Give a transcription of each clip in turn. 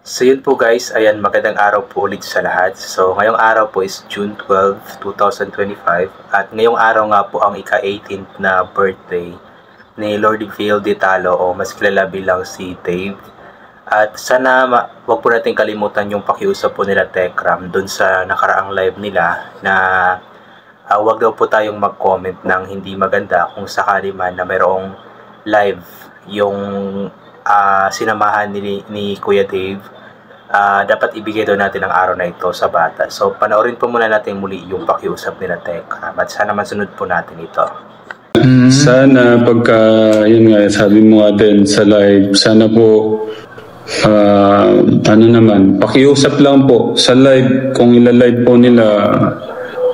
So yun po guys, ayan, magandang araw po ulit sa lahat. So ngayong araw po is June 12, 2025 at ngayong araw nga po ang ika-18th na birthday ni Lord Phil Di Talo o mas kilala bilang si Dave. At sana wag po natin kalimutan yung pakiusap po nila Tekram dun sa nakaraang live nila na wag daw po tayong mag-comment ng hindi maganda kung sakali man na mayroong live yung sinamahan ni Kuya Dave. Dapat ibigay daw natin ang araw na ito sa bata. So panoorin po muna natin muli yung pakiusap nila Tekram at sana masunod po natin ito. Sana pagka, yun nga, sabi mo nga din sa live, sana po, pakiusap lang po sa live, kung ila-live po nila,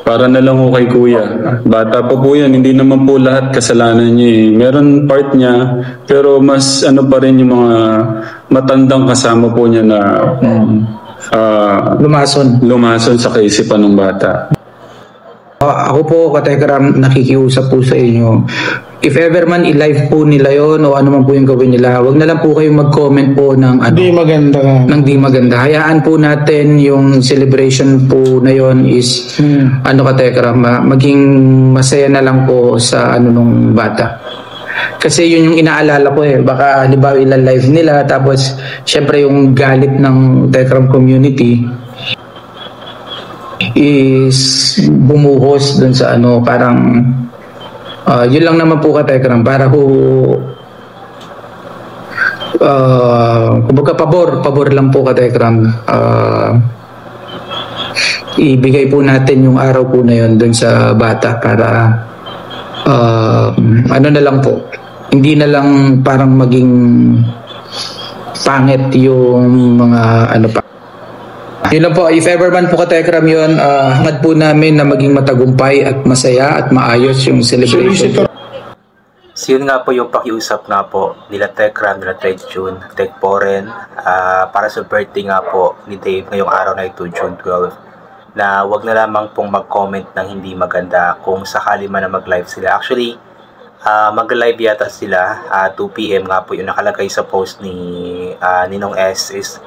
para na lang ho kay Kuya. Bata po po yan, hindi naman po lahat kasalanan niya eh. Meron part niya, pero mas ano pa rin yung mga matandang kasama po niya na lumason sa kaisipan ng bata. Ako po, Katekram, nakikiusap po sa inyo. If ever man i-live po nila yon o ano man po yung gawin nila, wag na lang po kayong mag-comment po ng di maganda. Ng di maganda. Hayaan po natin yung celebration po na yon is Katekram, maging masaya na lang po sa nung bata. Kasi yun yung inaalala ko eh. Baka halimbawa ila-live nila tapos syempre yung galit ng Tekram community is bumuhos dun sa parang yun lang naman po Katekram para kumbaga pabor lang po Katekram, ibigay po natin yung araw po na yun dun sa bata para na lang po, hindi na lang parang maging pangit yung mga pa. Yun lang po, if ever man po Katekram yun, hangad po namin na maging matagumpay at masaya at maayos yung celebration. So yun nga po yung pakiusap nga po nila Tekram, nila Tek June, Tek Poren, para sa birthday nga po ni Dave ngayong araw na ito, June 12, na wag na lamang pong mag-comment ng hindi maganda kung sakali man na mag-live sila. Actually, mag-live yata sila, 2 PM nga po yung nakalagay sa post ni Ninong S is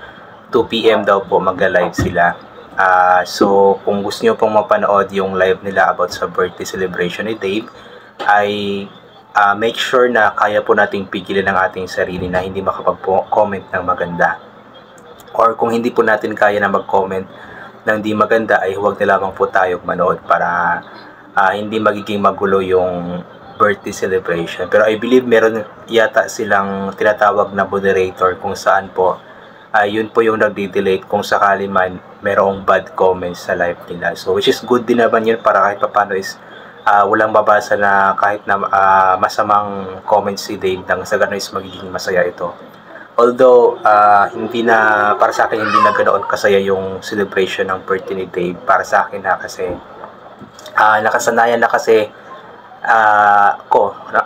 2 PM daw po mag-live sila. So kung gusto nyo pong mapanood yung live nila about sa birthday celebration ni Dave, ay make sure na kaya po nating pigilan ang ating sarili na hindi makapag-comment ng maganda. Or kung hindi po natin kaya na mag-comment ng di maganda, ay huwag na lamang po tayo manood para hindi magiging magulo yung birthday celebration. Pero I believe meron yata silang tinatawag na moderator kung saan po yun po yung nagdi-delete kung sakali man merong bad comments sa live nila. So which is good din naman yun para kahit papano is walang babasa na kahit na masamang comments si Dave nang sa ganun is magiging masaya ito. Although hindi na, para sa akin hindi na ganoon kasaya yung celebration ng birthday ni Dave para sa akin na kasi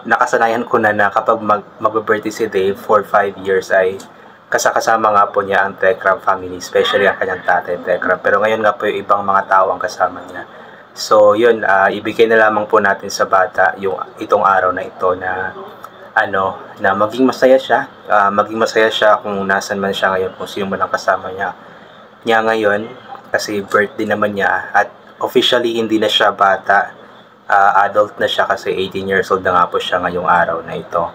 nakasanayan ko na kapag mag-birthday si Dave for 5 years ay kasama nga po niya ang Tekram family, especially ang kanyang tatay Tekram. Pero ngayon nga po yung ibang mga tao ang kasama niya. So yun, ibigay na lamang po natin sa bata itong araw na ito na na maging masaya siya kung nasan man siya ngayon, kung sino man ang kasama niya ngayon, kasi birthday naman niya at officially hindi na siya bata, adult na siya kasi 18 years old na nga po siya ngayong araw na ito.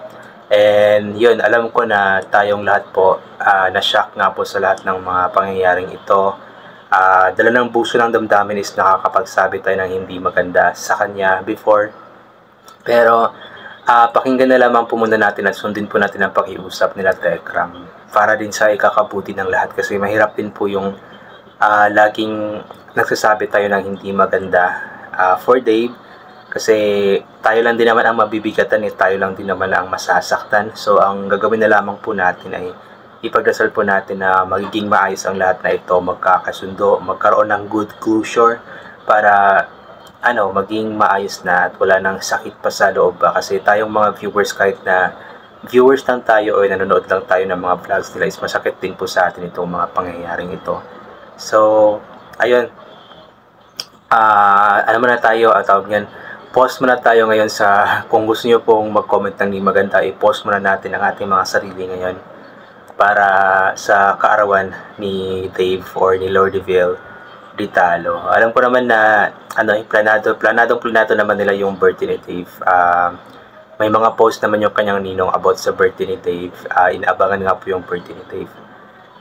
And yun, alam ko na tayong lahat po na-shock nga po sa lahat ng mga pangyayaring ito. Dala ng buso ng damdamin is nakakapagsabi tayo ng hindi maganda sa kanya before. Pero pakinggan na lamang po muna natin at sundin po natin ang pakiusap nila Tekram para din sa ikakabuti ng lahat, kasi mahirap din po yung laging nagsasabi tayo ng hindi maganda for Dave, kasi tayo lang din naman ang mabibigatan tayo lang din naman ang masasaktan. So ang gagawin na lamang po natin ay ipagdasal po natin na magiging maayos ang lahat na ito, magkakasundo, magkaroon ng good closure para maging maayos na at wala nang sakit pa sa loob ba. Kasi tayong mga viewers, kahit na viewers lang tayo o nanonood lang tayo ng mga vlogs nila, is masakit din po sa atin itong mga pangyayaring ito. So ayun, muna tayo, tawag yan, pause muna tayo ngayon kung gusto nyo pong mag-comment ng di maganda, i-pause muna natin ang ating mga sarili ngayon para sa kaarawan ni Dave or ni Lordiville Ritalo. Alam ko naman na planado naman nila yung birthday ni Dave. May mga post naman yung kanyang ninong about sa birthday ni Dave. Inaabangan nga po yung birthday ni Dave.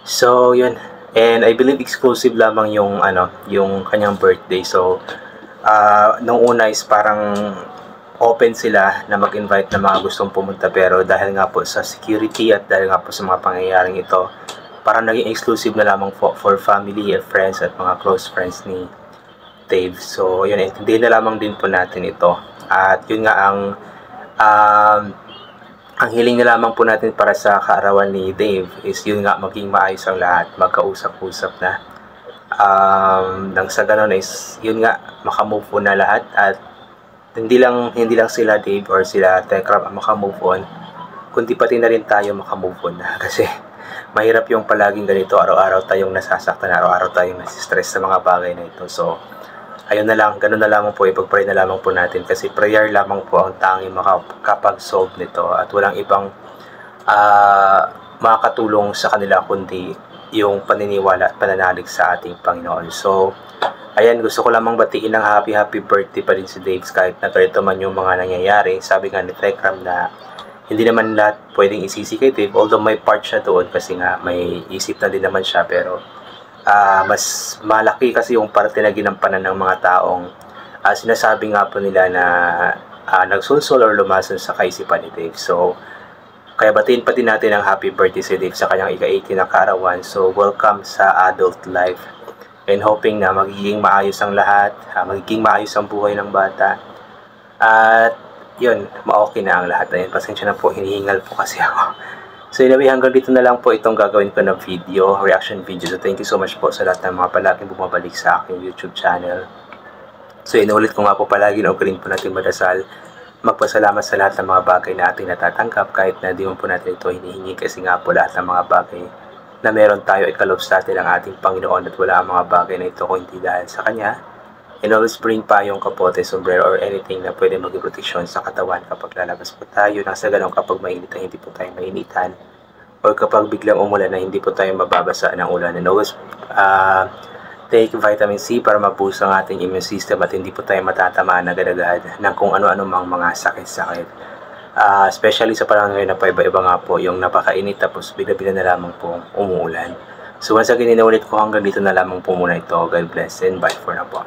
So, yun. And I believe exclusive lamang yung kanyang birthday. So, nung una is parang open sila na mag-invite ng mga gustong pumunta, pero dahil nga po sa security at dahil nga po sa mga pangyayaring ito, parang naging exclusive na lamang for family and friends at mga close friends ni Dave. So, yun, intindihin na lamang din po natin ito. At yun nga ang hiling na lamang po natin para sa kaarawan ni Dave is yun nga, maging maayos ang lahat, magkausap-usap na. Nang sa ganun is yun nga, makamove po na lahat at hindi lang sila Dave or sila Tekram ang makamove on, kundi pati na rin tayo makamove on na. Kasi mahirap yung palaging ganito, araw-araw tayong nasasaktan, araw-araw tayong nasistress sa mga bagay na ito. So, ayun na lang, ganun na lamang po, ipag-pray na lamang po natin kasi prayer lamang po ang tanging makakapag-solve nito at walang ibang makakatulong sa kanila kundi yung paniniwala at pananalig sa ating Panginoon. So, ayan, gusto ko lamang batiin ng happy birthday pa rin si Dave kahit na ganito man yung mga nangyayari. Sabi nga ni Tekram na hindi naman lahat pwedeng isisi kay Dave, although may part siya doon kasi nga may isip na din naman siya, pero mas malaki kasi yung parte na ginampanan ng mga taong sinasabi nga po nila na nagsulsol or lumason sa kaisipan ni Dave. So, kaya batiin pa din natin ang happy birthday si Dave sa kanyang ika-18 na kaarawan. So, welcome sa adult life. And hoping na magiging maayos ang lahat, magiging maayos ang buhay ng bata. At yun, ma-okay na ang lahat. Ayun, pasensya na po, hinihingal po kasi ako. So anyway, hanggang dito na lang po itong gagawin ko na video, reaction video. So thank you so much po sa lahat ng mga palaging bumabalik sa aking YouTube channel. So inuulit ko nga po palagi na ugaling po natin madasal. Magpasalamat sa lahat ng mga bagay na ating natatanggap kahit na di mo po natin ito hinihingi kasi nga po lahat ng mga bagay na meron tayo ay kaloob sa atin ang ating Panginoon at wala ang mga bagay na ito kung hindi dahil sa Kanya. And always bring pa yung kapote, sombrero, or anything na pwede maging proteksyon sa katawan kapag lalabas po tayo. Nang sa ganun kapag mainit na hindi po tayo mainitan or kapag biglang umulan na hindi po tayo mababasa ng ulan. And always take vitamin C para ma-boost ang ating immune system at hindi po tayo matatamaan agad-agad ng kung ano-ano mang mga sakit-sakit. Especially sa panahon ngayon na paiba-iba nga po yung napakainit tapos bigla-bigla na lamang po umuulan. So once again, inuulit ko hanggang dito na lamang po muna ito. God bless and bye for now po.